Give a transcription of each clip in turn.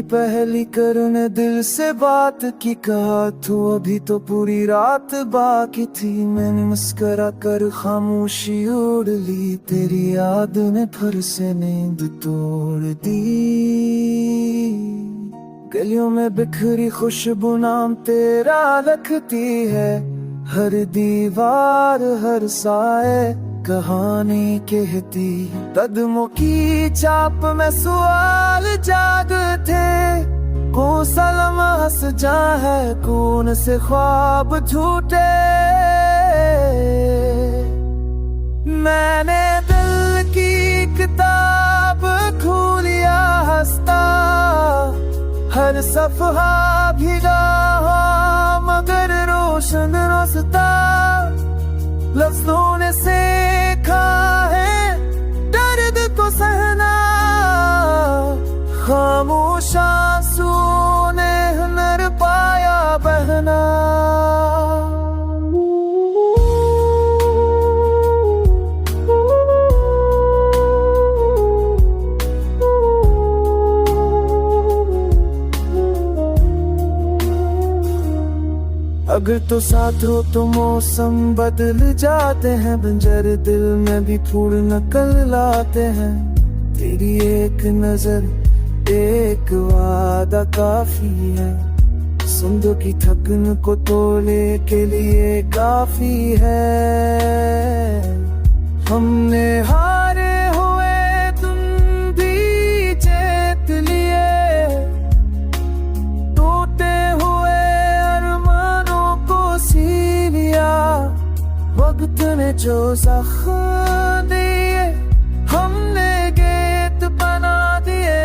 पहली करने दिल से बात की, कहा तू अभी तो पूरी रात बाकी थी। मैंने मुस्कुरा कर खामोशी ओढ़ ली, तेरी याद ने फिर से नींद तोड़ दी। गलियों में बिखरी खुशबू नाम तेरा रखती है, हर दीवार हर साए कहानी कहती। कदमों की चाप में सवाल जागते, कौन सा लम्हा सजा है कौन से ख्वाब झूठे। मैंने दिल की किताब खोलिया हंसता, हर सफ़हा भीगा हुआ मगर रोशन रास्ता। लफ्ज़ों ने सीखा है दर्द को सहना, खामोश आंसुओं ने हुनर पाया बहना। अगर तो साथ हो तो मौसम बदल जाते हैं, बंजर दिल में भी फूल नकल लाते हैं। तेरी एक नजर एक वादा काफी है, सुंदर की थकन को तोड़ने के लिए काफी है। हमने हारे हुए तुम भी जीत लिए, टूटे हुए अरमानों को सी लिया। वक्त ने जो ज़ख्म दिए हमने गेट बना दिए,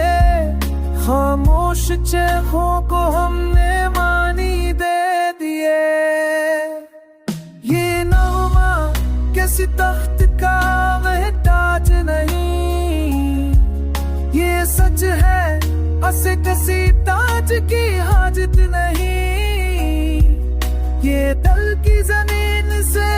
खामोश चेहरों को हमने मानी दे दिए। ये नगमा किसी तख्त का वह ताज नहीं, ये सच है असे किसी ताज की हाजत नहीं। ये दिल की जमीन से